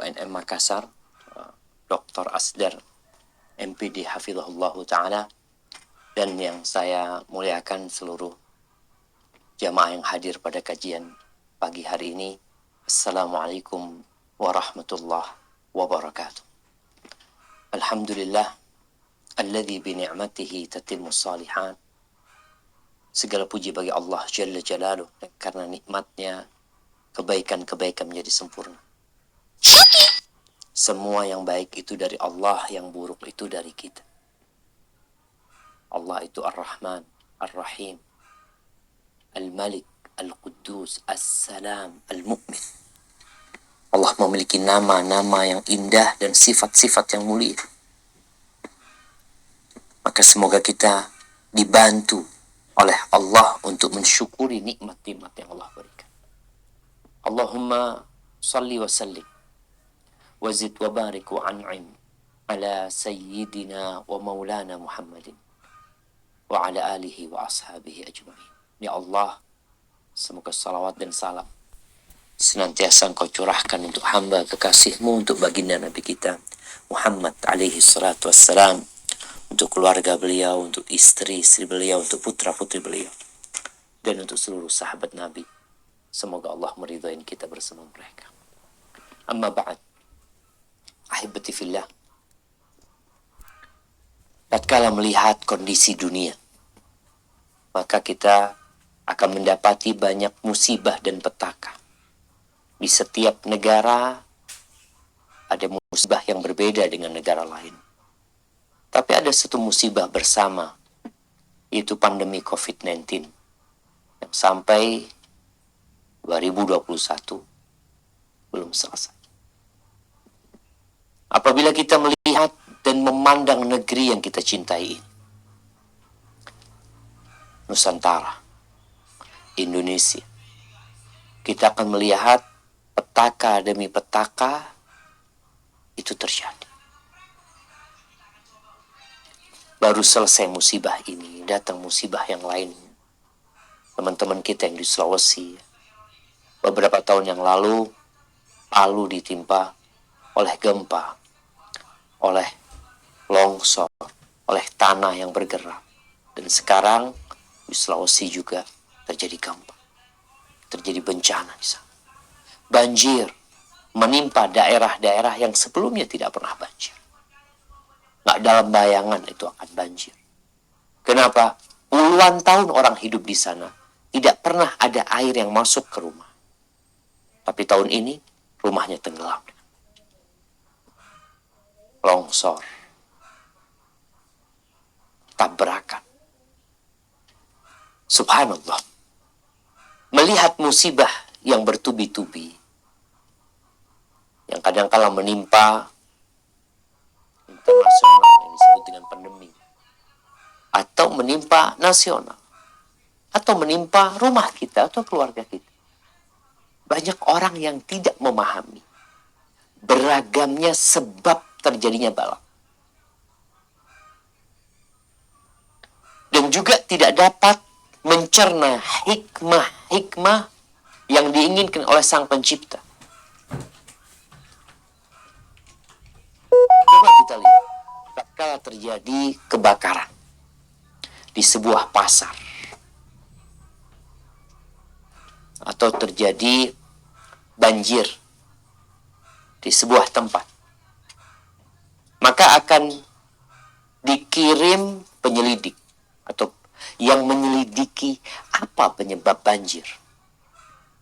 UNM Makassar, Dr. Asdar MPD Hafizahullah Ta'ala, dan yang saya muliakan seluruh jamaah yang hadir pada kajian pagi hari ini. Assalamualaikum warahmatullahi wabarakatuh. Alhamdulillah alladzi bi ni'matihi tatimmus shalihat. Segala puji bagi Allah Jalla Jalaluh, karena nikmatnya kebaikan-kebaikan menjadi sempurna. Semua yang baik itu dari Allah, yang buruk itu dari kita. Allah itu Ar-Rahman, Ar-Rahim, Al-Malik, Al-Quddus, As-Salam, Al-Mu'min. Allah memiliki nama-nama yang indah dan sifat-sifat yang mulia. Maka semoga kita dibantu oleh Allah untuk mensyukuri nikmat-nikmat yang Allah berikan. Allahumma salli wa sallim wazid wa barik wa an'im ala sayyidina wa maulana Muhammadin wa ala alihi wa ashabihi ajma'in. Ya Allah, semoga salawat dan salam senantiasa Engkau curahkan untuk hamba kekasih-Mu, untuk baginda Nabi kita Muhammad alaihi salatu wassalam, untuk keluarga beliau, untuk istri-istri beliau, untuk putra-putri beliau, dan untuk seluruh sahabat Nabi. Semoga Allah meridhai kita bersama mereka. Amma ba'd, ahibati fillah. Tatkala melihat kondisi dunia, maka kita akan mendapati banyak musibah dan petaka. Di setiap negara ada musibah yang berbeda dengan negara lain. Tapi ada satu musibah bersama, yaitu pandemi COVID-19 yang sampai 2021 belum selesai. Apabila kita melihat dan memandang negeri yang kita cintai, Nusantara, Indonesia, kita akan melihat petaka demi petaka itu terjadi. Baru selesai musibah ini, datang musibah yang lainnya. Teman-teman kita yang di Sulawesi, beberapa tahun yang lalu, Palu ditimpa oleh gempa, oleh longsor, oleh tanah yang bergerak. Dan sekarang di Sulawesi juga terjadi gempa, terjadi bencana di sana. Banjir menimpa daerah-daerah yang sebelumnya tidak pernah banjir. Nggak dalam bayangan itu akan banjir. Kenapa? Puluhan tahun orang hidup di sana, tidak pernah ada air yang masuk ke rumah. Tapi tahun ini, rumahnya tenggelam. Longsor, tabrakan. Subhanallah. Melihat musibah yang bertubi-tubi, yang kadang-kala menimpa internasional yang disebut dengan pandemi, atau menimpa nasional, atau menimpa rumah kita atau keluarga kita. Banyak orang yang tidak memahami beragamnya sebab terjadinya bala, dan juga tidak dapat mencerna hikmah-hikmah yang diinginkan oleh Sang Pencipta. Coba kita lihat, tatkala terjadi kebakaran di sebuah pasar, atau terjadi banjir di sebuah tempat, maka akan dikirim penyelidik atau yang menyelidiki apa penyebab banjir,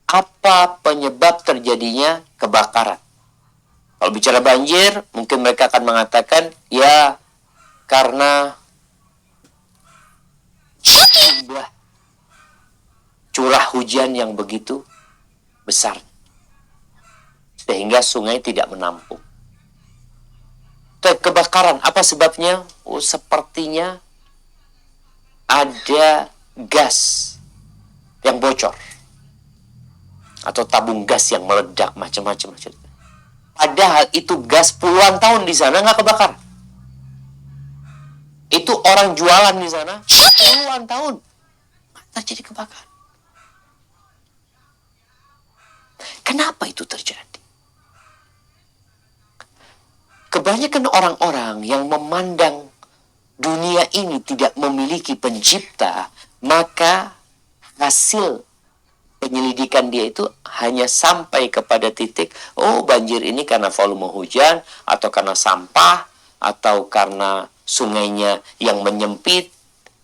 apa penyebab terjadinya kebakaran. Kalau bicara banjir, mungkin mereka akan mengatakan, ya karena jumlah curah hujan yang begitu besar, sehingga sungai tidak menampung. Kebakaran, apa sebabnya? Oh, sepertinya ada gas yang bocor, atau tabung gas yang meledak, macam-macam. Padahal itu gas puluhan tahun di sana nggak kebakar. Itu orang jualan di sana puluhan tahun nggak terjadi kebakaran. Kenapa itu terjadi? Kebanyakan orang-orang yang memandang dunia ini tidak memiliki pencipta, maka hasil penyelidikan dia itu hanya sampai kepada titik, oh banjir ini karena volume hujan, atau karena sampah, atau karena sungainya yang menyempit.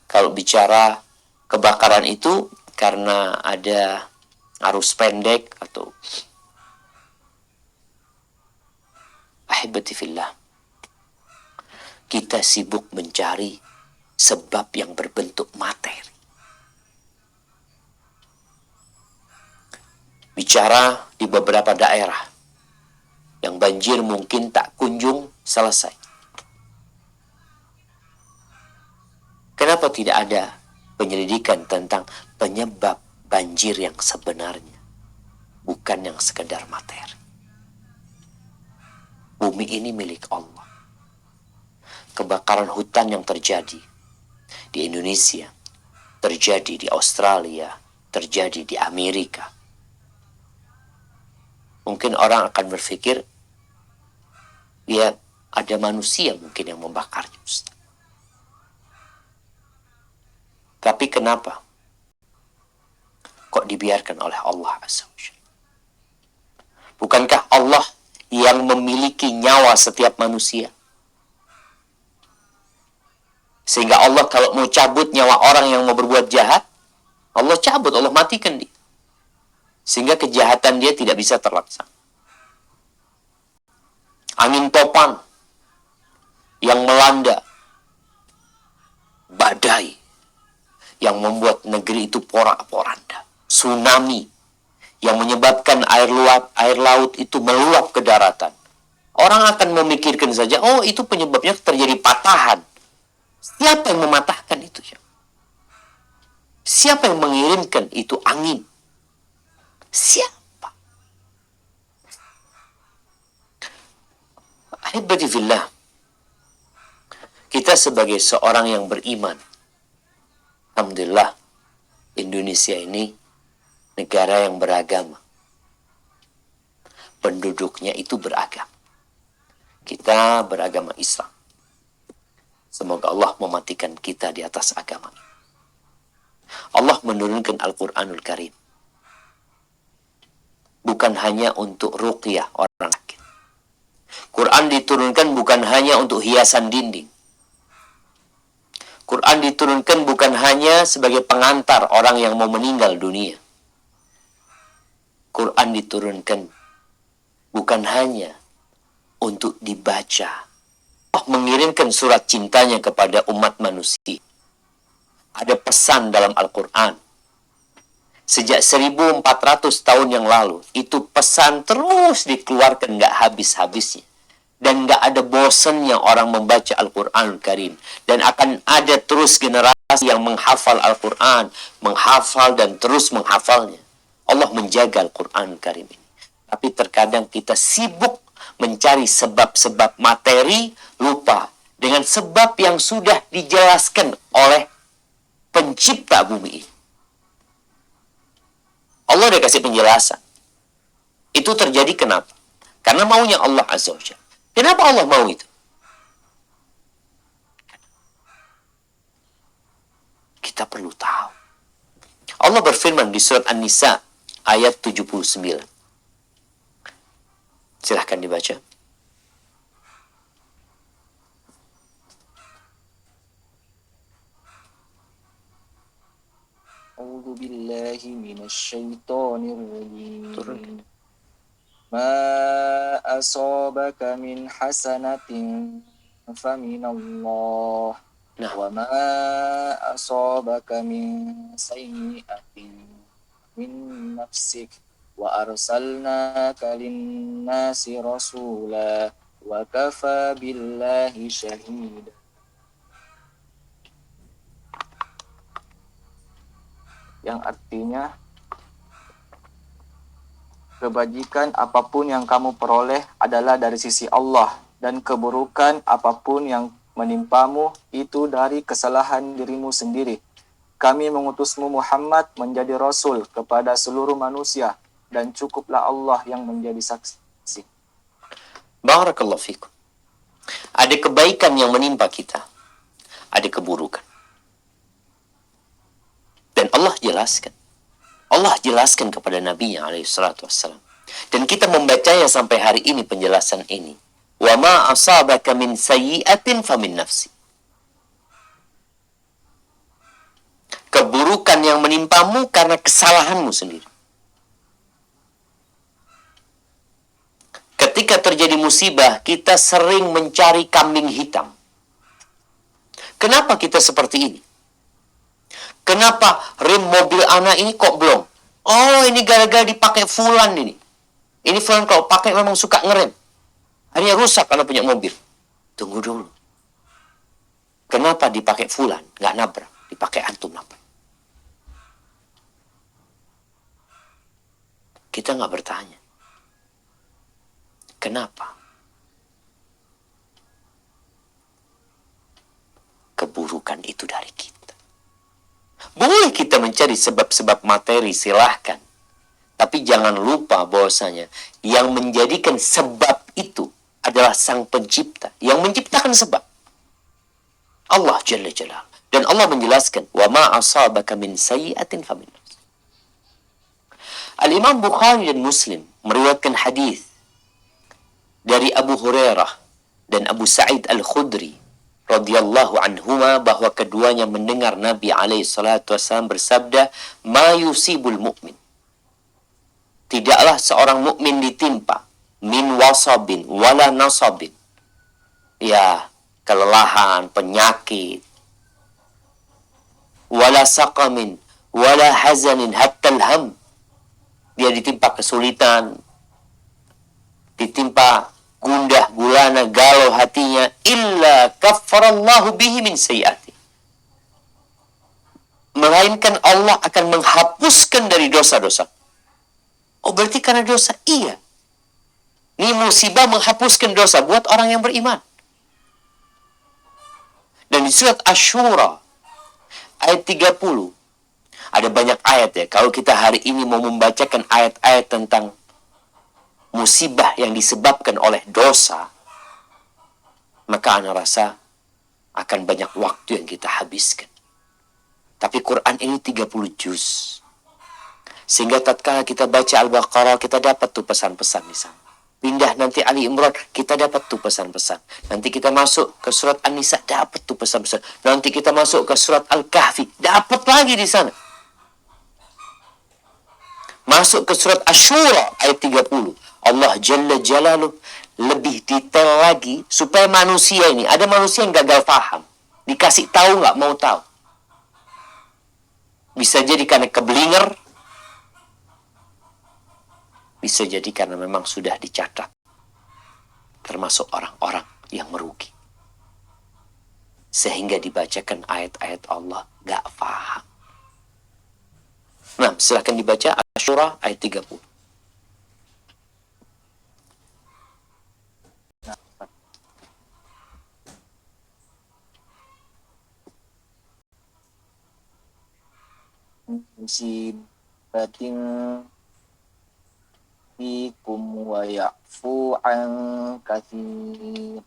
Kalau bicara kebakaran itu karena ada arus pendek atau ahibati fillah. Kita sibuk mencari sebab yang berbentuk materi. Bicara di beberapa daerah yang banjir mungkin tak kunjung selesai. Kenapa tidak ada penyelidikan tentang penyebab banjir yang sebenarnya, bukan yang sekedar materi? Bumi ini milik Allah. Kebakaran hutan yang terjadi di Indonesia, terjadi di Australia, terjadi di Amerika. Mungkin orang akan berpikir, ya ada manusia mungkin yang membakarnya, Ustaz. Tapi kenapa kok dibiarkan oleh Allah Azza wa Jalla? Bukankah Allah yang memiliki nyawa setiap manusia? Sehingga Allah kalau mau cabut nyawa orang yang mau berbuat jahat, Allah cabut, Allah matikan dia. Sehingga kejahatan dia tidak bisa terlaksana. Angin topan yang melanda, badai yang membuat negeri itu porak-poranda, tsunami yang menyebabkan air laut itu meluap ke daratan. Orang akan memikirkan saja, oh itu penyebabnya terjadi patahan. Siapa yang mematahkan itu? Siapa yang mengirimkan itu angin? Siapa? Ahibati fillah. Kita sebagai seorang yang beriman, alhamdulillah, Indonesia ini negara yang beragama. Penduduknya itu beragama. Kita beragama Islam. Semoga Allah mematikan kita di atas agama. Allah menurunkan Al-Quranul Karim. Bukan hanya untuk ruqyah orang sakit. Quran diturunkan bukan hanya untuk hiasan dinding. Quran diturunkan bukan hanya sebagai pengantar orang yang mau meninggal dunia. Quran diturunkan bukan hanya untuk dibaca. Allah mengirimkan surat cintanya kepada umat manusia. Ada pesan dalam Al-Quran. Sejak 1400 tahun yang lalu, itu pesan terus dikeluarkan gak habis-habisnya. Dan gak ada bosannya orang membaca Al-Quran Karim. Dan akan ada terus generasi yang menghafal Al-Quran, menghafal dan terus menghafalnya. Allah menjaga Al-Quran Karim ini. Tapi terkadang kita sibuk mencari sebab-sebab materi, lupa dengan sebab yang sudah dijelaskan oleh pencipta bumi ini. Allah udah kasih penjelasan. Itu terjadi kenapa? Karena maunya Allah Azza wa Jalla. Kenapa Allah mau itu? Kita perlu tahu. Allah berfirman di surat An-Nisa ayat 79. Silahkan dibaca. A'udzu billahi minasyaitonir rajim. Turun. Ma asabaka min hasanatin faminallah. Nah, Wa ma asabaka min sayyi'atin min nafsik. Wa arsalnaka lin-nasi rasula wa kafa billahi syahida. Yang artinya, kebajikan apapun yang kamu peroleh adalah dari sisi Allah, dan keburukan apapun yang menimpamu itu dari kesalahan dirimu sendiri. Kami mengutusmu Muhammad menjadi Rasul kepada seluruh manusia, dan cukuplah Allah yang menjadi saksi. barakallahu fikum. Ada kebaikan yang menimpa kita, ada keburukan. Dan Allah jelaskan kepada Nabi-Nya alaihi salatu wassalam. Dan kita membacanya sampai hari ini penjelasan ini. Wa ma asabaka min sayyi'atin famin nafsi. Keburukan yang menimpamu karena kesalahanmu sendiri. Ketika terjadi musibah, kita sering mencari kambing hitam. Kenapa kita seperti ini? Kenapa rem mobil anak ini kok blong? Oh, ini gara-gara dipakai fulan ini. Ini fulan kalau pakai memang suka ngerem. Akhirnya rusak karena punya mobil. Tunggu dulu. Kenapa dipakai fulan? Nggak nabrak. Dipakai antum nabrak. Kita nggak bertanya. Kenapa? Keburukan itu dari kita. Boleh kita mencari sebab-sebab materi, silahkan. Tapi jangan lupa bahwasanya yang menjadikan sebab itu adalah Sang Pencipta. Yang menciptakan sebab. Allah Jalla Jalla. Dan Allah menjelaskan, wa ma asabaka min sayyi'atin famin nafsi. Al-Imam Bukhari dan Muslim meriwayatkan hadis dari Abu Hurairah dan Abu Sa'id Al-Khudri radhiyallahu anhuma bahwa keduanya mendengar Nabi alaihi salatu wasallam bersabda, "Ma yusibul mu'min." Tidaklah seorang mukmin ditimpa min wasabin wala nasabin. Ya, kelelahan, penyakit. Wala saqamin wala hazanin hatta alham. Dia ditimpa kesulitan, ditimpa gundah gulana galau hatinya, illa kaffarallahu bihi min sayyi'ati. Melainkan Allah akan menghapuskan dari dosa-dosa. Oh, berarti karena dosa? Iya. Ini musibah menghapuskan dosa buat orang yang beriman. Dan di surat Asy-Syura ayat 30 ada banyak ayat ya. Kalau kita hari ini mau membacakan ayat-ayat tentang musibah yang disebabkan oleh dosa, maka ana rasa akan banyak waktu yang kita habiskan. Tapi Quran ini 30 juz. Sehingga tatkala kita baca Al-Baqarah, kita dapat tuh pesan-pesan di sana. Pindah nanti Ali Imran, kita dapat tuh pesan-pesan. Nanti kita masuk ke surat An-Nisa, dapat tuh pesan-pesan. Nanti kita masuk ke surat Al-Kahfi, dapat lagi di sana. Masuk ke surat Asy-Syura ayat 30. Allah Jalla Jalaluh lebih detail lagi supaya manusia ini, ada manusia yang gagal paham. Dikasih tahu nggak mau tahu. Bisa jadi karena keblinger, bisa jadi karena memang sudah dicatat termasuk orang-orang yang merugi. Sehingga dibacakan ayat-ayat Allah nggak paham. Nah, silahkan dibaca Asy-Syura ayat 30. Musibatin fikum wa ya'fu an katsir.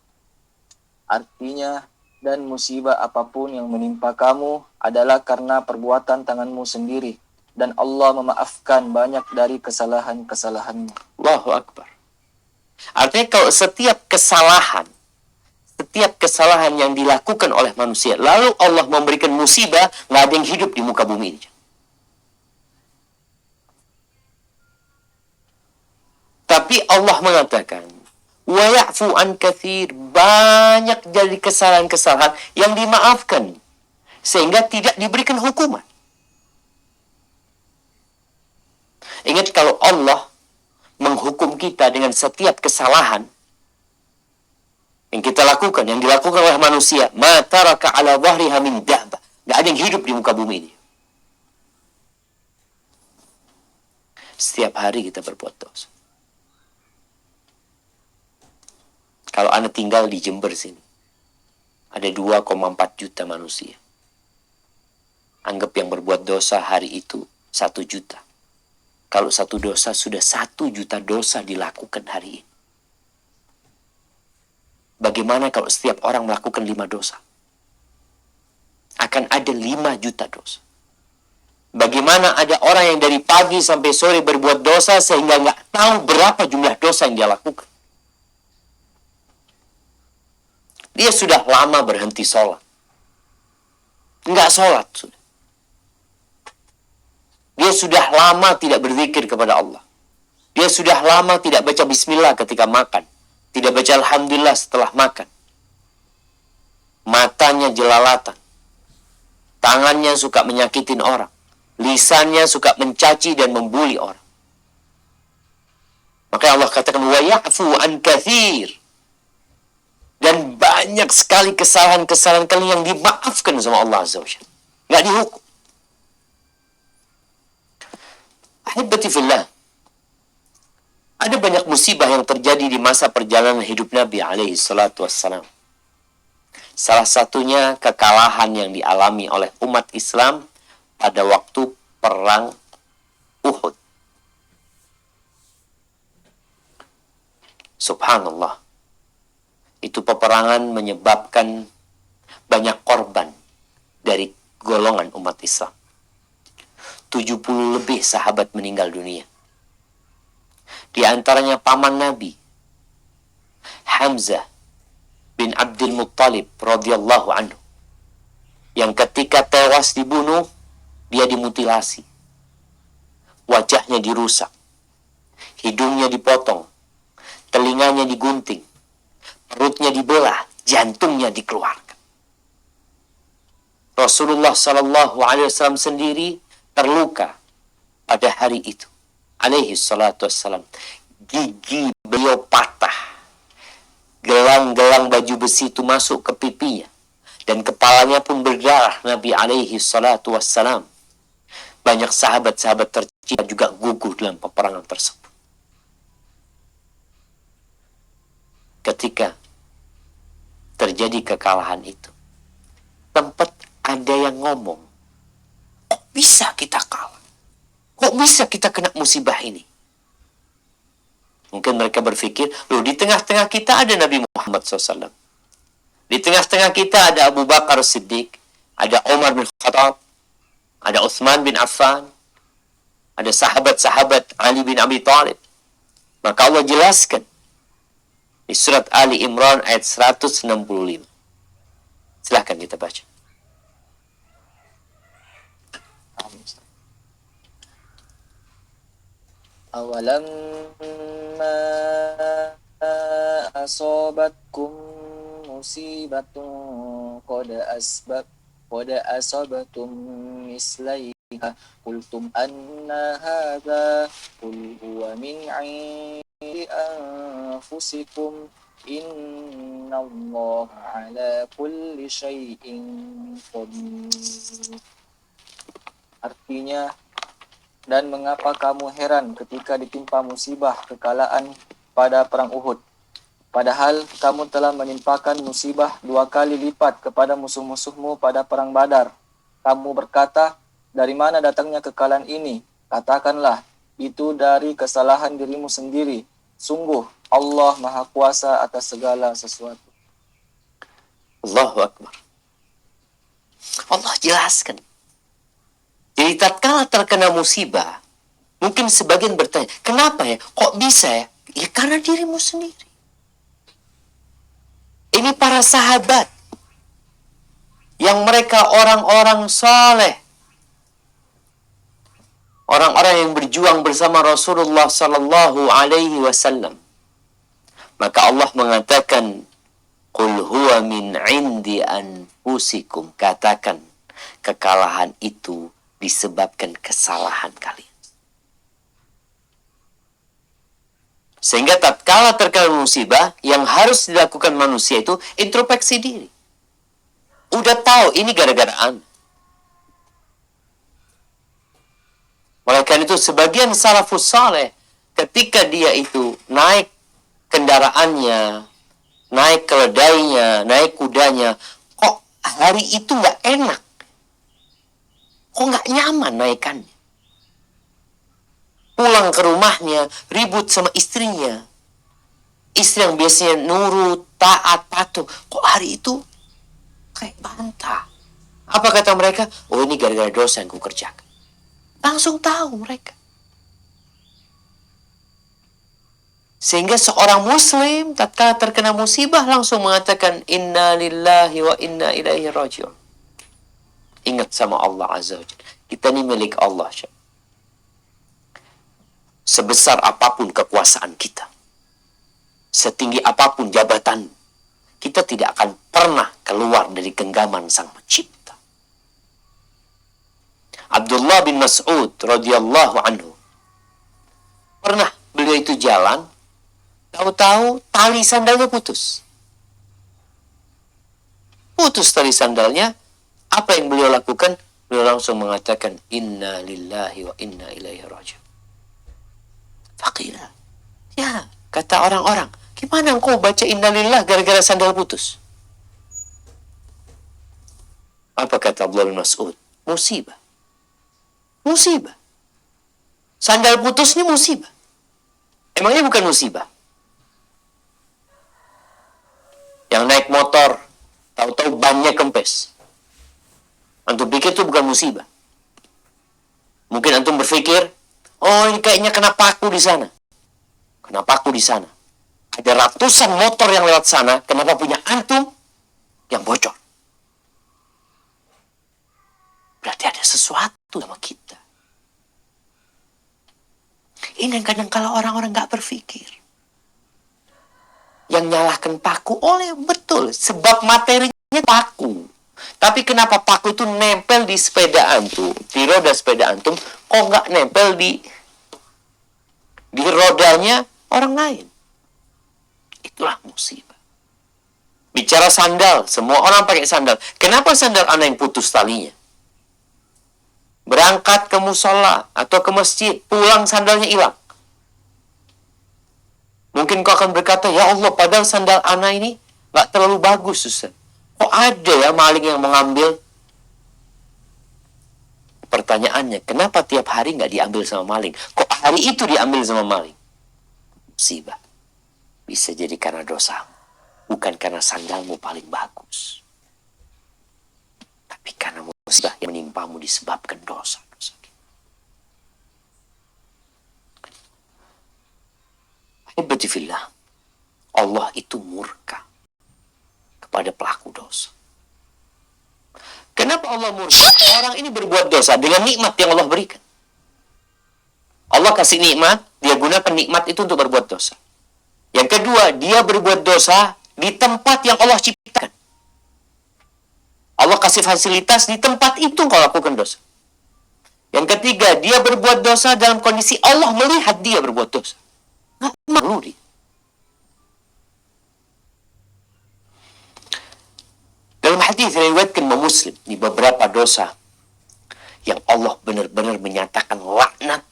Artinya, dan musibah apapun yang menimpa kamu adalah karena perbuatan tanganmu sendiri, dan Allah memaafkan banyak dari kesalahan-kesalahanmu. Allahu Akbar. Artinya kalau setiap kesalahan yang dilakukan oleh manusia, lalu Allah memberikan musibah, nggak ada yang hidup di muka bumi ini. Tapi Allah mengatakan, wa ya'fu an katsir, banyak dari kesalahan-kesalahan yang dimaafkan sehingga tidak diberikan hukuman. Ingat, kalau Allah menghukum kita dengan setiap kesalahan yang kita lakukan, yang dilakukan oleh manusia, ma taraka ala dhahriha min dabbah, enggak ada yang hidup di muka bumi ini. Setiap hari kita berbuat dosa. Kalau Anda tinggal di Jember sini, ada 2,4 juta manusia. Anggap yang berbuat dosa hari itu 1 juta. Kalau satu dosa, sudah 1 juta dosa dilakukan hari ini. Bagaimana bagaimana kalau setiap orang melakukan 5 dosa? Akan ada 5 juta dosa. Bagaimana ada orang yang dari pagi sampai sore berbuat dosa sehingga nggak tahu berapa jumlah dosa yang dia lakukan. Dia sudah lama berhenti sholat. Nggak sholat sudah. Dia sudah lama tidak berzikir kepada Allah. Dia sudah lama tidak baca bismillah ketika makan. Tidak baca alhamdulillah setelah makan. Matanya jelalatan. Tangannya suka menyakitin orang. Lisannya suka mencaci dan membuli orang. Maka Allah katakan, wa ya'fu an kathir. Dan banyak sekali kesalahan-kesalahan kalian yang dimaafkan sama Allah Azza wa Jalla. Nggak dihukum. Ahibati fillah. Ada banyak musibah yang terjadi di masa perjalanan hidup Nabi alaihi salatu wassalam. Salah satunya kekalahan yang dialami oleh umat Islam pada waktu perang Uhud. Subhanallah. Itu peperangan menyebabkan banyak korban dari golongan umat Islam. 70 lebih sahabat meninggal dunia. Di antaranya paman Nabi, Hamzah bin Abdul Muttalib radhiyallahu anhu. Yang ketika tewas dibunuh, dia dimutilasi. Wajahnya dirusak. Hidungnya dipotong. Telinganya digunting. Perutnya dibelah, jantungnya dikeluarkan. Rasulullah Sallallahu Alaihi Wasallam sendiri terluka pada hari itu. Alaihi salatu wassalam. Gigi beliau patah. Gelang-gelang baju besi itu masuk ke pipinya. Dan kepalanya pun berdarah. Nabi alaihi salatu wassalam. Banyak sahabat-sahabat tercinta juga gugur dalam peperangan tersebut. Ketika terjadi kekalahan itu, tempat ada yang ngomong, kok bisa kita kalah? Kok bisa kita kena musibah ini? Mungkin mereka berpikir, loh di tengah-tengah kita ada Nabi Muhammad SAW. Di tengah-tengah kita ada Abu Bakar Siddiq, ada Umar bin Khattab, ada Utsman bin Affan, ada sahabat-sahabat Ali bin Abi Thalib. Maka Allah jelaskan di surat Ali Imran ayat 165. Silahkan kita baca. Awalamma asabatkum musibatun qad asabatum mislaiha qultum anna hadha qul huwa min 'indi anfusikum innallaha 'ala kulli syai'in qadir. Artinya, dan mengapa kamu heran ketika ditimpa musibah kekalaan pada perang Uhud? Padahal kamu telah menimpakan musibah 2 kali lipat kepada musuh-musuhmu pada perang Badar. Kamu berkata, dari mana datangnya kekalahan ini? Katakanlah, itu dari kesalahan dirimu sendiri. Sungguh, Allah Maha Kuasa atas segala sesuatu. Allahu Akbar. Allah jelaskan. Jadi tatkala terkena musibah, mungkin sebagian bertanya, kenapa ya? Kok bisa ya? Ya karena dirimu sendiri. Ini para sahabat yang mereka orang-orang saleh, orang-orang yang berjuang bersama Rasulullah Sallallahu Alaihi Wasallam. Maka Allah mengatakan, Qul huwa min indi anfusikum. Katakan, kekalahan itu disebabkan kesalahan kalian. Sehingga tatkala terkena musibah, yang harus dilakukan manusia itu introspeksi diri. Udah tahu ini gara-gara Anda. Oleh karena itu sebagian salafus saleh ketika dia itu naik kendaraannya, naik keledainya, naik kudanya, kok hari itu nggak enak. Kok nggak nyaman naikannya? Pulang ke rumahnya, ribut sama istrinya. Istri yang biasanya nurut, taat, patuh, kok hari itu kayak bantah. Apa kata mereka? Oh, ini gara-gara dosa yang kukerjakan. Langsung tahu mereka. Sehingga seorang muslim tatkala terkena musibah langsung mengatakan inna lillahi wa inna ilaihi raji'un. Ingat sama Allah Azza wa Jalla. Kita ini milik Allah. Sebesar apapun kekuasaan kita, setinggi apapun jabatan, kita tidak akan pernah keluar dari genggaman Sang Pencipta. Abdullah bin Mas'ud radhiyallahu anhu, pernah beliau itu jalan, tahu-tahu tali sandalnya putus. Putus tali sandalnya, apa yang beliau lakukan? Beliau langsung mengatakan inna lillahi wa inna ilaihi raji'un. Faqila, ya, kata orang-orang, gimana engkau baca innalillah gara-gara sandal putus? Apa kata Abdullah bin Mas'ud? Musibah. Musibah. Sandal putus ini musibah. Emangnya bukan musibah? Yang naik motor, tahu-tahu bannya kempes. Antum pikir itu bukan musibah. Mungkin antum berpikir, oh ini kayaknya kena paku di sana. Kena paku di sana. Ada ratusan motor yang lewat sana, kenapa punya antum yang bocor? Berarti ada sesuatu sama kita. Ini yang kadang kala orang-orang gak berpikir. Yang nyalahkan paku oleh betul, sebab materinya paku. Tapi kenapa paku itu nempel di sepeda antum, di roda sepeda antum, kok nggak nempel di rodanya orang lain? Itulah musibah. Bicara sandal, semua orang pakai sandal. Kenapa sandal anak yang putus talinya? Berangkat ke musola atau ke masjid, pulang sandalnya hilang. Mungkin kau akan berkata, ya Allah, padahal sandal anak ini nggak terlalu bagus, Ustaz. Kok ada ya maling yang mengambil? Pertanyaannya, kenapa tiap hari nggak diambil sama maling? Kok hari itu diambil sama maling? Musibah. Bisa jadi karena dosamu. Bukan karena sandalmu paling bagus. Tapi karena musibah yang menimpamu disebabkan dosa. Ibadillah, Allah itu murka kepada pelaku dosa. Kenapa Allah murka? Orang ini berbuat dosa dengan nikmat yang Allah berikan. Allah kasih nikmat, dia gunakan nikmat itu untuk berbuat dosa. Yang kedua, dia berbuat dosa di tempat yang Allah ciptakan. Allah kasih fasilitas di tempat itu kau lakukan dosa. Yang ketiga, dia berbuat dosa dalam kondisi Allah melihat dia berbuat dosa. Nggak malu dia. Dalam hadis riwayatkan Muslim, di beberapa dosa yang Allah benar-benar menyatakan laknat.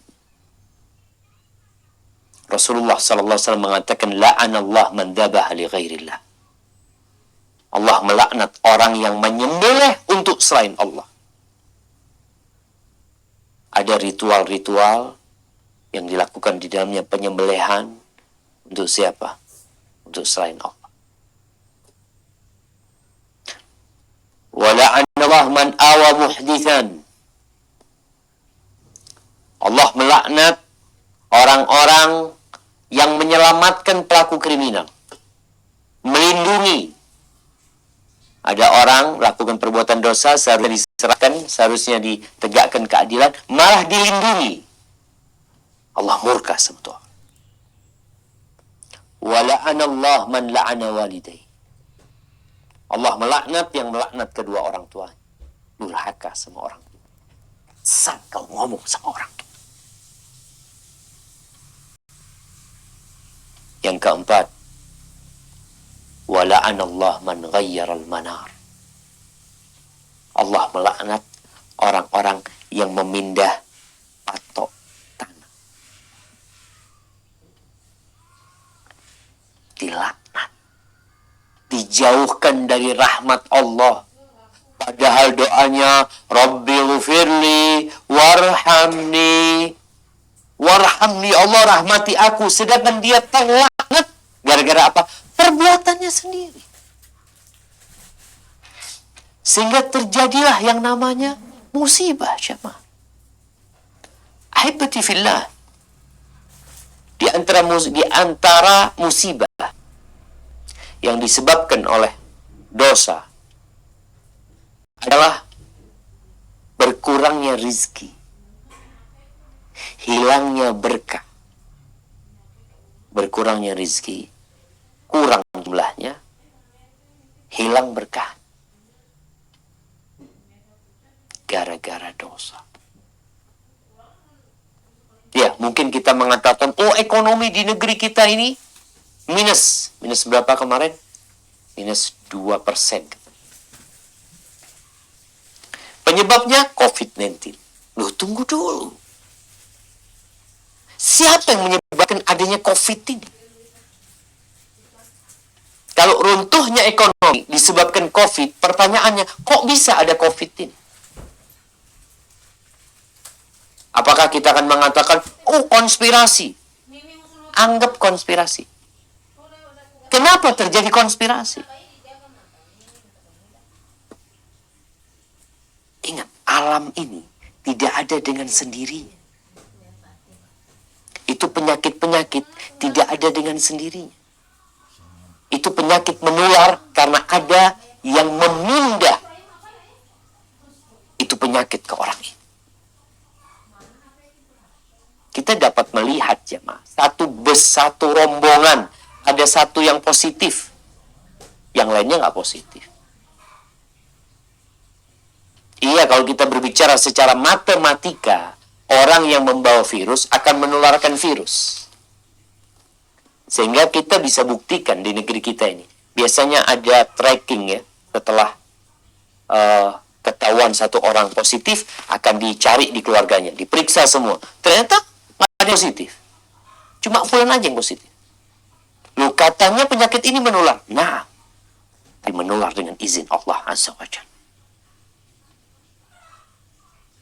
Rasulullah sallallahu alaihi wasallam mengatakan la'anallah man dzabaha li ghairillah. Allah melaknat orang yang menyembelih untuk selain Allah. Ada ritual-ritual yang dilakukan di dalamnya penyembelihan untuk siapa? Untuk selain Allah. Wala'anallah man awa muhdithan. Allah melaknat orang-orang yang menyelamatkan pelaku kriminal. Melindungi. Ada orang melakukan perbuatan dosa, seharusnya diserahkan, seharusnya ditegakkan keadilan, malah dilindungi. Allah murka sama Tuhan. Wala'anallah man la'ana walidayhi. Allah melaknat yang melaknat kedua orang tua. Durhaka sama orang tua. Sang kau ngomong sama orang tua. Yang keempat, wala'anallah man ghayyaral manar. Allah melaknat orang-orang yang memindah patok tanah. Dilaknat. Dijauhkan dari rahmat Allah. Padahal doanya, Rabbi ghfirli warhamni. Warhamni, Allah rahmati aku. Sedangkan dia terlaknat Gara-gara apa? Perbuatannya sendiri. Sehingga terjadilah yang namanya musibah, jemaah. Ahibati fillah. Di antara musibah yang disebabkan oleh dosa adalah berkurangnya rizki, hilangnya berkah. Berkurangnya rizki, kurang jumlahnya, hilang berkah. Gara-gara dosa. Ya, mungkin kita mengatakan, oh ekonomi di negeri kita ini minus. Minus berapa kemarin? Minus 2%. Penyebabnya COVID-19. Loh, tunggu dulu. Siapa yang menyebabkan adanya COVID ini? Kalau runtuhnya ekonomi disebabkan COVID, pertanyaannya, kok bisa ada COVID ini? Apakah kita akan mengatakan, oh konspirasi? Anggap konspirasi. Kenapa terjadi konspirasi? Ingat, alam ini tidak ada dengan sendirinya. Itu penyakit-penyakit tidak ada dengan sendirinya. Itu penyakit menular karena ada yang memindah itu penyakit ke orang ini. Kita dapat melihat, jemaah, satu rombongan, ada satu yang positif, yang lainnya nggak positif. Iya, kalau kita berbicara secara matematika, orang yang membawa virus akan menularkan virus. Sehingga kita bisa buktikan di negeri kita ini. Biasanya ada tracking ya, setelah ketahuan satu orang positif, akan dicari di keluarganya, diperiksa semua. Ternyata nggak ada positif. Cuma fulan aja yang positif. Loh, katanya penyakit ini menular. Nah, menular dengan izin Allah Azza wa Jalla.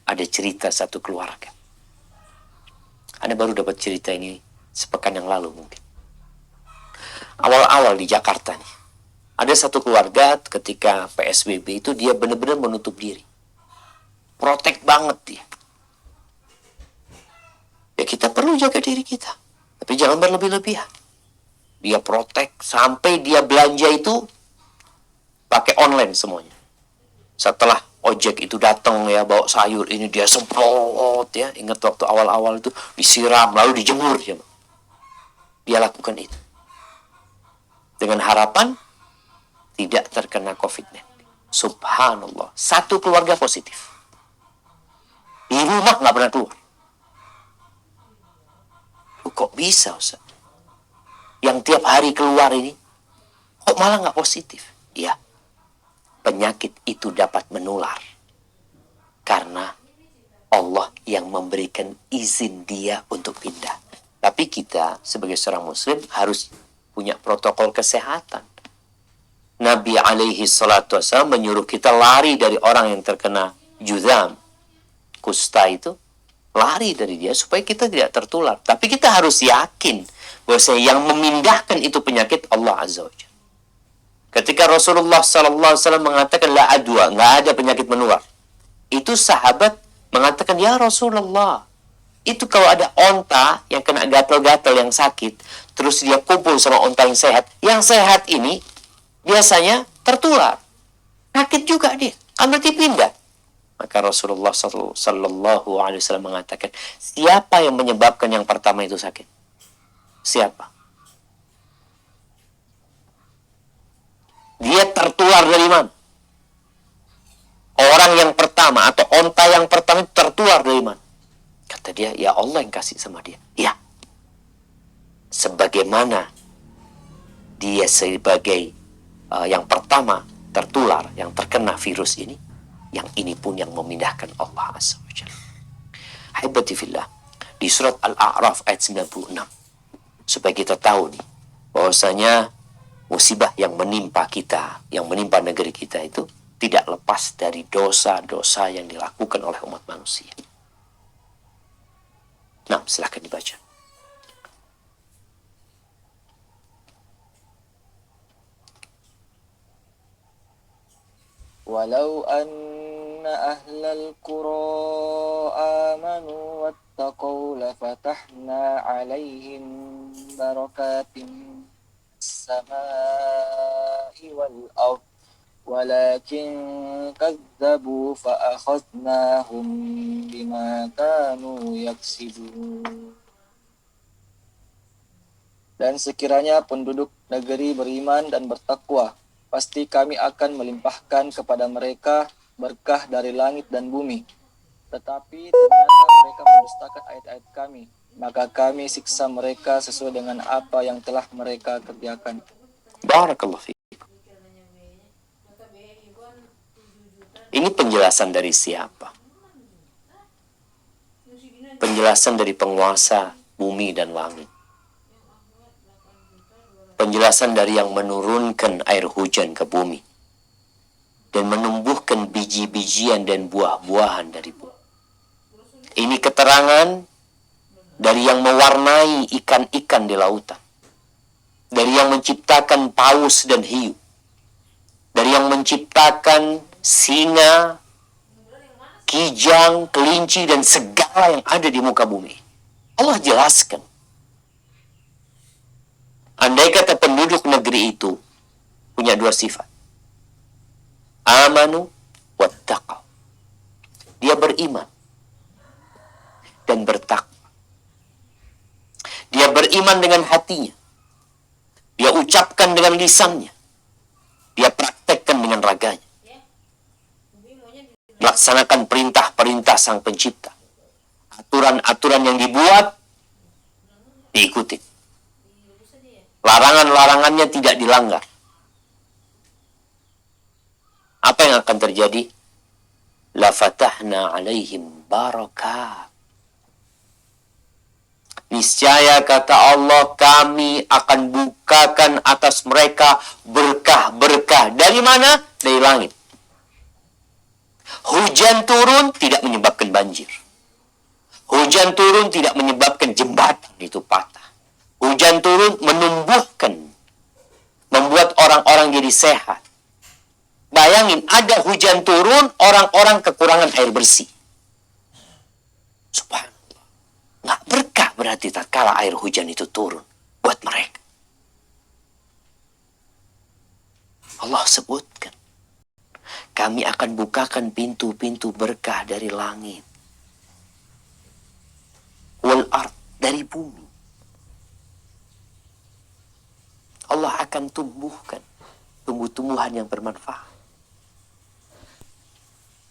Ada cerita satu keluarga. Anda baru dapat cerita ini sepekan yang lalu mungkin. Awal-awal di Jakarta nih. Ada satu keluarga ketika PSBB itu dia benar-benar menutup diri. Protek banget dia. Ya kita perlu jaga diri kita. Tapi jangan berlebih-lebihan. Dia protek sampai dia belanja itu pakai online semuanya. Setelah ojek itu datang ya bawa sayur ini dia semprot ya. Ingat waktu awal-awal itu disiram lalu dijemur ya. Dia lakukan itu. Dengan harapan tidak terkena COVID-19. Subhanallah. Satu keluarga positif. Di rumah nggak pernah keluar. Kok bisa, Ustaz? Yang tiap hari keluar ini kok malah nggak positif? Ya. Penyakit itu dapat menular karena Allah yang memberikan izin dia untuk pindah. Tapi kita sebagai seorang muslim harus punya protokol kesehatan. Nabi alaihi salatu wassalam menyuruh kita lari dari orang yang terkena juzam, kusta itu, lari dari dia supaya kita tidak tertular. Tapi kita harus yakin bahwa yang memindahkan itu penyakit Allah Azza wa Jalla. Ketika Rasulullah SAW mengatakan la adwa, nggak ada penyakit menular. Itu sahabat mengatakan, ya Rasulullah, itu kalau ada onta yang kena gatal-gatal yang sakit, terus dia kumpul sama onta yang sehat ini biasanya tertular. Sakit juga dia, kan berarti pindah. Maka Rasulullah SAW mengatakan, siapa yang menyebabkan yang pertama itu sakit? Siapa? Dia tertular dari mana? Orang yang pertama atau onta yang pertama itu tertular dari mana? Kata dia, ya Allah yang kasih sama dia. Ya. Sebagaimana dia sebagai yang pertama tertular, yang terkena virus ini, yang ini pun yang memindahkan Allah Azza wa Jalla. Haibati fillah, di surat Al-A'raf ayat 96. Supaya kita tahu nih, bahwasanya musibah yang menimpa kita, yang menimpa negeri kita itu tidak lepas dari dosa-dosa yang dilakukan oleh umat manusia. Nah, silahkan dibaca. walau anna ahlal qura amanu wattaqau lafatahna alaihim barakatim samai wal ard walakin kadzabu fa akhadnahum bima kanu yaksibun. Dan sekiranya penduduk negeri beriman dan bertakwa, pasti kami akan melimpahkan kepada mereka berkah dari langit dan bumi. Tetapi ternyata mereka mendustakan ayat-ayat kami, maka kami siksa mereka sesuai dengan apa yang telah mereka kerjakan. Barakallahu fiik. Ini penjelasan dari siapa? Penjelasan dari penguasa bumi dan langit. Penjelasan dari yang menurunkan air hujan ke bumi dan menumbuhkan biji-bijian dan buah-buahan dari bumi. Ini keterangan dari yang mewarnai ikan-ikan di lautan, dari yang menciptakan paus dan hiu, dari yang menciptakan singa, kijang, kelinci, dan segala yang ada di muka bumi. Allah jelaskan. Andai kata penduduk negeri itu punya dua sifat. Amanu wattaqau. Dia beriman dan bertakwa. Dia beriman dengan hatinya. Dia ucapkan dengan lisannya. Dia praktekkan dengan raganya. Melaksanakan perintah-perintah Sang Pencipta. Aturan-aturan yang dibuat diikuti. Larangan-larangannya tidak dilanggar. Apa yang akan terjadi? La fatahna alaihim barakat. Niscaya kata Allah, kami akan bukakan atas mereka berkah-berkah. Dari mana? Dari langit. Hujan turun tidak menyebabkan banjir. Hujan turun tidak menyebabkan jembatan itu patah. Hujan turun menumbuhkan, membuat orang-orang jadi sehat. Bayangin, ada hujan turun, orang-orang kekurangan air bersih. Subhanallah. Nggak berkah berarti tatkala air hujan itu turun buat mereka. Allah sebutkan, kami akan bukakan pintu-pintu berkah dari langit. Wal ard, dari bumi. Allah akan tumbuhkan tumbuh-tumbuhan yang bermanfaat.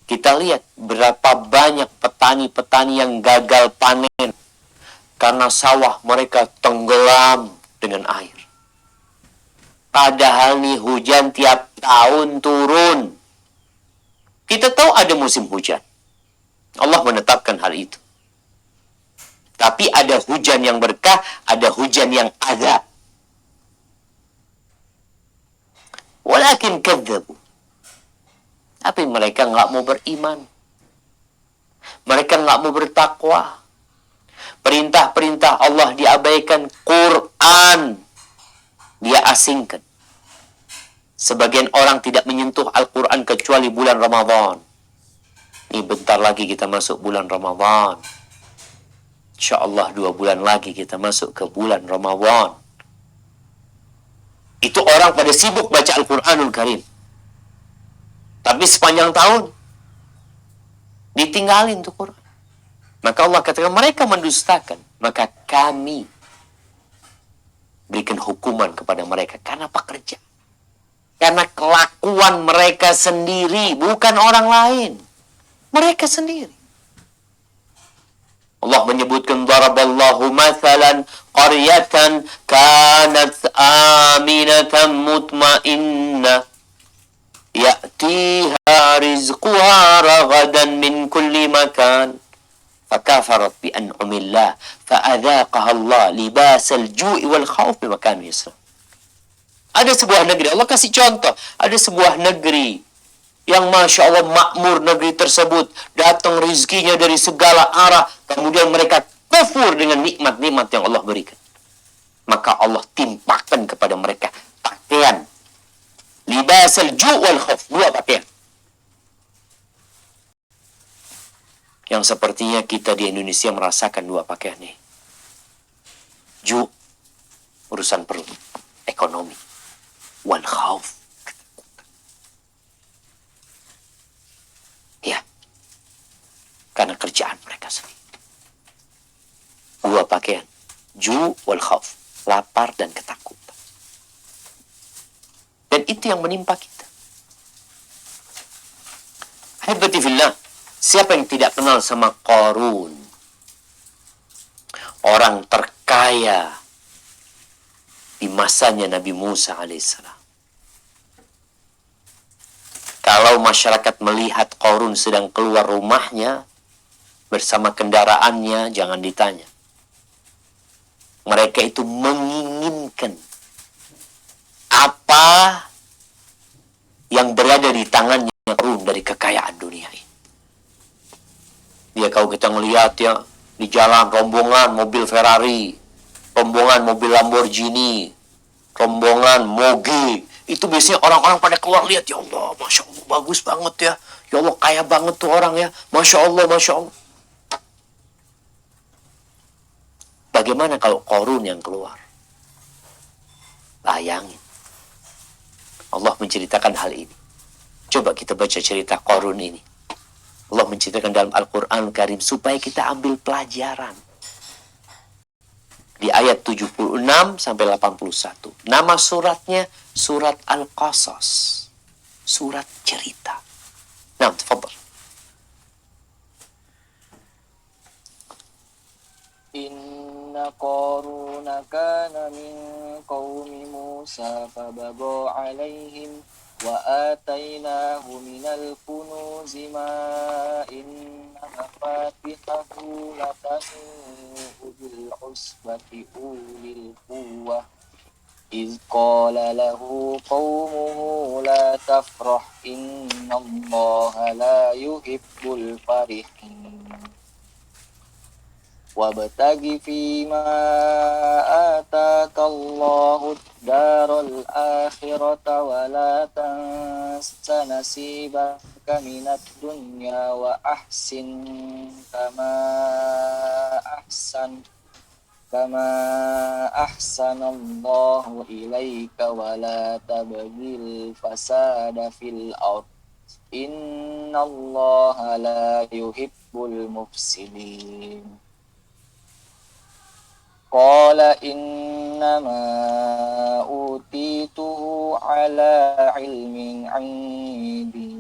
Kita lihat berapa banyak petani-petani yang gagal panen karena sawah mereka tenggelam dengan air. Padahal nih hujan tiap tahun turun. Kita tahu ada musim hujan. Allah menetapkan hal itu. Tapi ada hujan yang berkah, ada hujan yang azab. Walakin kadzabu. Tapi mereka nggak mau beriman. Mereka nggak mau bertakwa. Perintah-perintah Allah diabaikan. Quran dia asingkan. Sebagian orang tidak menyentuh Al-Quran kecuali bulan Ramadan. Ini bentar lagi kita masuk bulan Ramadan. InsyaAllah 2 bulan lagi kita masuk ke bulan Ramadan. Itu orang pada sibuk baca Al-Quranul Karim. Tapi sepanjang tahun ditinggalin tuh Quran. Maka Allah katakan mereka mendustakan. Maka kami berikan hukuman kepada mereka. Karena pekerja. Karena kelakuan mereka sendiri. Bukan orang lain. Mereka sendiri. Allah menyebutkan daraballahu mathalan qaryatan kanat aminatan mutmainnah ya'tiha rizquha ragadan min kulli makan fakafarat bi an'amillah fa'adhaqaha Allah libasal ju'i wal khawf bima kanu yasna'un. Ada sebuah negeri, Allah kasih contoh, ada sebuah negeri yang Masya Allah makmur negeri tersebut, datang rizkinya dari segala arah, kemudian mereka kufur dengan nikmat-nikmat yang Allah berikan. Maka Allah timpakan kepada mereka pakaian libasal ju' wal khawf, 2 pakaian. yang sepertinya kita di Indonesia merasakan dua pakaian nih. Urusan perut, ekonomi, wal khauf. Ya, karena kerjaan mereka sendiri. Dua pakaian, wal khauf, lapar dan ketakutan. Dan itu yang menimpa kita. Ahibati fillah, siapa yang tidak kenal sama Qarun? Orang terkaya di masanya Nabi Musa alaihissalam. Kalau masyarakat melihat Qarun sedang keluar rumahnya bersama kendaraannya, jangan ditanya. Mereka itu menginginkan apa yang berada di tangannya Qarun dari kekayaan dunia ini. Dia kalau kita ngelihat ya, di jalan rombongan mobil Ferrari, rombongan mobil Lamborghini, rombongan moge, itu biasanya orang-orang pada keluar lihat, ya Allah, Masya Allah, bagus banget ya. Ya Allah, kaya banget tuh orang ya. Masya Allah, Masya Allah. Bagaimana kalau Qarun yang keluar? Bayangin. Allah menceritakan hal ini. Coba kita baca cerita Qarun ini. Allah menceritakan dalam Al-Quran Karim supaya kita ambil pelajaran. Di ayat 76 sampai 81. Nama suratnya surat Al-Qasas. Surat cerita. Nah, tafadhal. Inna Qaruna kana min qaumi Musa fabagha alaihim wa atainahu minal kunuzi ma inna mafatihahu latanu bil usbati ulil quwwah iz qala lahu qaumuhu la tafrah innallaha la yuhibbul farihin wabtaghi fima atakallahu ad-daral akhirata wa la tansa nasibaka minad dunya wa ahsin kama ahsanallahu ilaika wa la tabghil fasada fil ard innallaha la yuhibbul mufsidin. Qala innama utituhu ala ilmin 'indi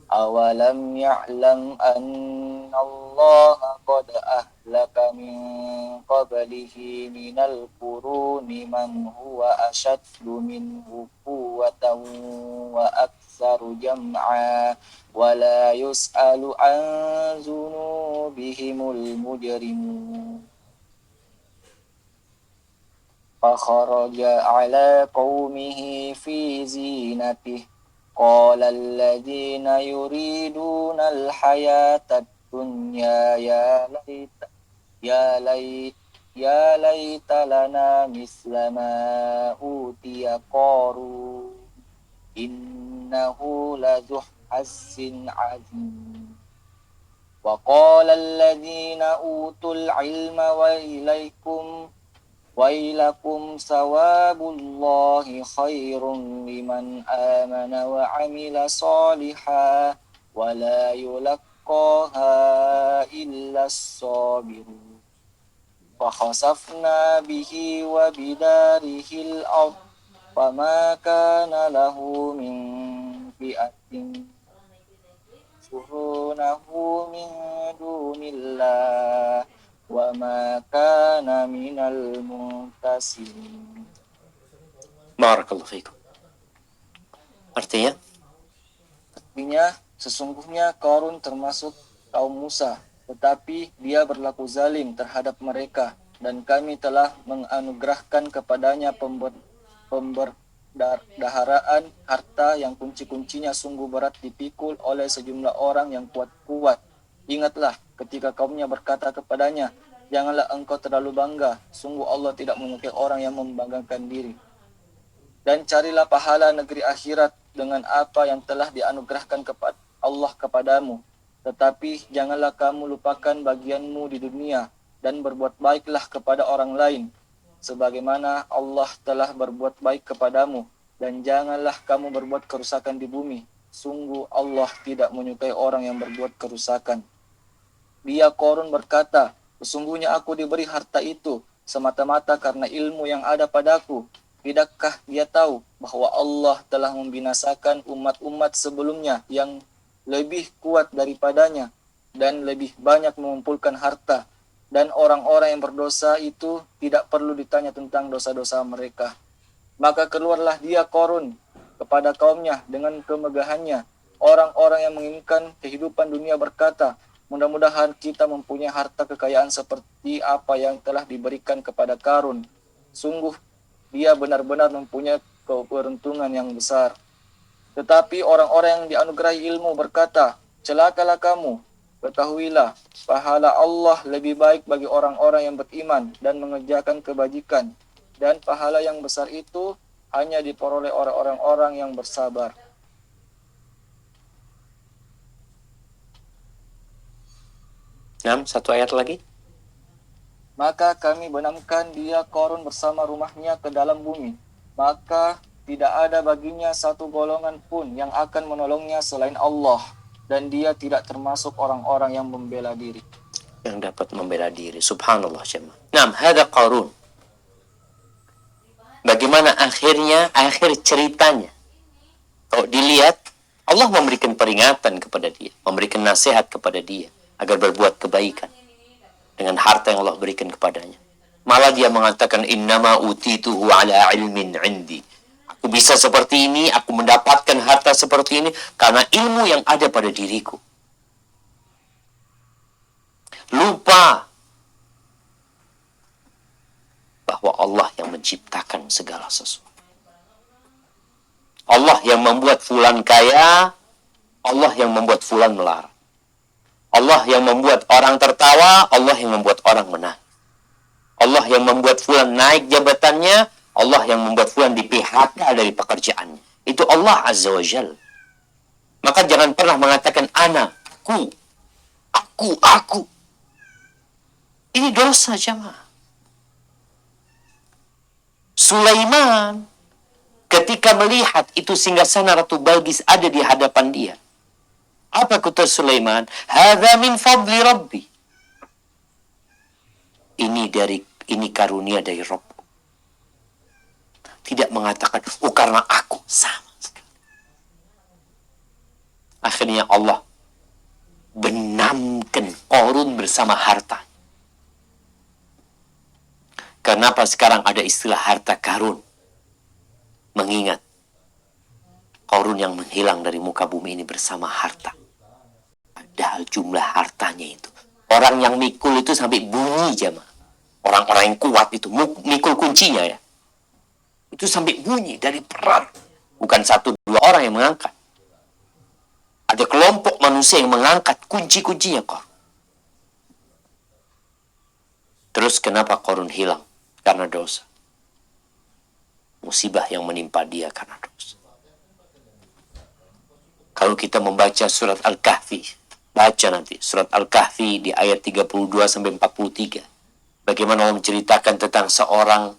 awalam ya'lam anna allaha qad ahlaka min qablihi minal quruni man huwa ashaddu minhu quwwatan wa aktsaru jam'a wa la yus'alu an dhunubihimul mujrimun. فخرج على قومه في زينته قال الذين يريدون الحياة الدنيا يا ليت لنا مثل ما أوتي قارون إنه لذو حظ عظيم. وقال الذين أوتوا العلم ويلكم ثواب الله خير لمن آمن وعمل صالحا ولا يلقاها إلا الصابرون. فخسفنا به وبداره الأرض فما كان له من فئة ينصرونه من دون الله وما كان minal muntasirin. Barakallahu fikum. Artinya sesungguhnya Qarun termasuk kaum Musa, tetapi dia berlaku zalim terhadap mereka, dan kami telah menganugerahkan kepadanya pemberdaharaan harta yang kunci-kuncinya sungguh berat dipikul oleh sejumlah orang yang kuat-kuat. Ingatlah ketika kaumnya berkata kepadanya, janganlah engkau terlalu bangga, sungguh Allah tidak menyukai orang yang membanggakan diri. Dan carilah pahala negeri akhirat dengan apa yang telah dianugerahkan kepada Allah kepadamu. Tetapi janganlah kamu lupakan bagianmu di dunia dan berbuat baiklah kepada orang lain, sebagaimana Allah telah berbuat baik kepadamu. Dan janganlah kamu berbuat kerusakan di bumi. Sungguh Allah tidak menyukai orang yang berbuat kerusakan. Dia Korun berkata, sesungguhnya aku diberi harta itu semata-mata karena ilmu yang ada padaku. Tidakkah dia tahu bahwa Allah telah membinasakan umat-umat sebelumnya yang lebih kuat daripadanya dan lebih banyak mengumpulkan harta, dan orang-orang yang berdosa itu tidak perlu ditanya tentang dosa-dosa mereka. Maka keluarlah dia Korun kepada kaumnya dengan kemegahannya. Orang-orang yang menginginkan kehidupan dunia berkata, mudah-mudahan kita mempunyai harta kekayaan seperti apa yang telah diberikan kepada Karun. Sungguh dia benar-benar mempunyai keberuntungan yang besar. Tetapi orang-orang yang dianugerahi ilmu berkata, celakalah kamu, ketahuilah, pahala Allah lebih baik bagi orang-orang yang beriman dan mengerjakan kebajikan, dan pahala yang besar itu hanya diperoleh orang-orang yang bersabar. Nah, satu ayat lagi. Maka kami benamkan dia Korun bersama rumahnya ke dalam bumi. Maka tidak ada baginya satu golongan pun yang akan menolongnya selain Allah. Dan dia tidak termasuk orang-orang yang membela diri. Yang dapat membela diri. Subhanallah jemaah. Nah, hada Qarun. Bagaimana akhir ceritanya? Kalau dilihat, Allah memberikan peringatan kepada dia. Memberikan nasihat kepada dia. Agar berbuat kebaikan. Dengan harta yang Allah berikan kepadanya. Malah dia mengatakan, innama utituhu ala ilmin indi. Aku bisa seperti ini, aku mendapatkan harta seperti ini, karena ilmu yang ada pada diriku. Lupa bahwa Allah yang menciptakan segala sesuatu. Allah yang membuat fulan kaya, Allah yang membuat fulan melarat. Allah yang membuat orang tertawa, Allah yang membuat orang menang. Allah yang membuat fulan naik jabatannya, Allah yang membuat fulan di PHK dari pekerjaannya. Itu Allah Azza wa Jal. Maka jangan pernah mengatakan ana, aku. Ini dosa jemaah. Sulaiman ketika melihat itu singgasana Ratu Balqis ada di hadapan dia. Apa kata Sulaiman? Hadza min fadli Rabbi. Ini karunia dari Rabbku. Tidak mengatakan, karena aku. Sama sekali. Akhirnya Allah benamkan Qarun bersama harta. Kenapa sekarang ada istilah harta karun? Mengingat Qarun yang menghilang dari muka bumi ini bersama harta. Padahal jumlah hartanya itu. Orang yang mikul itu sampai bunyi jemaah. Orang-orang yang kuat itu, mikul kuncinya ya. Itu sampai bunyi dari peran. Bukan satu dua orang yang mengangkat. Ada kelompok manusia yang mengangkat kunci-kuncinya kok. Terus kenapa Qarun hilang? Karena dosa. Musibah yang menimpa dia karena dosa. Kalau kita membaca surat Al-Kahfi, baca nanti surat Al-Kahfi di ayat 32-43. Bagaimana Allah menceritakan tentang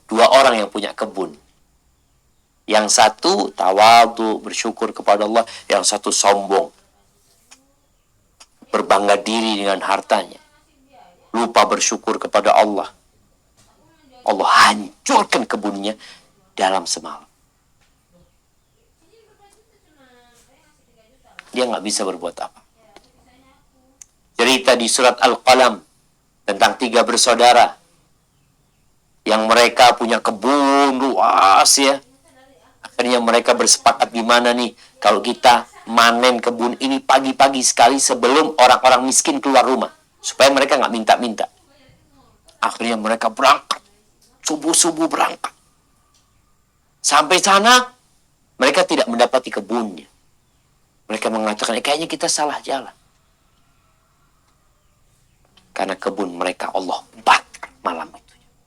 dua orang yang punya kebun. Yang satu tawadhu, bersyukur kepada Allah. Yang satu sombong, berbangga diri dengan hartanya. Lupa bersyukur kepada Allah. Allah hancurkan kebunnya dalam semalam. Dia nggak bisa berbuat apa. Cerita di surat Al-Qalam tentang 3 bersaudara yang mereka punya kebun luas ya. Akhirnya mereka bersepakat di mana nih kalau kita manen kebun ini pagi-pagi sekali sebelum orang-orang miskin keluar rumah supaya mereka nggak minta-minta. Akhirnya mereka berangkat subuh-subuh berangkat. Sampai sana mereka tidak mendapati kebunnya. Mereka mengatakan kayaknya kita salah jalan. Karena kebun mereka Allah bakar malam itu.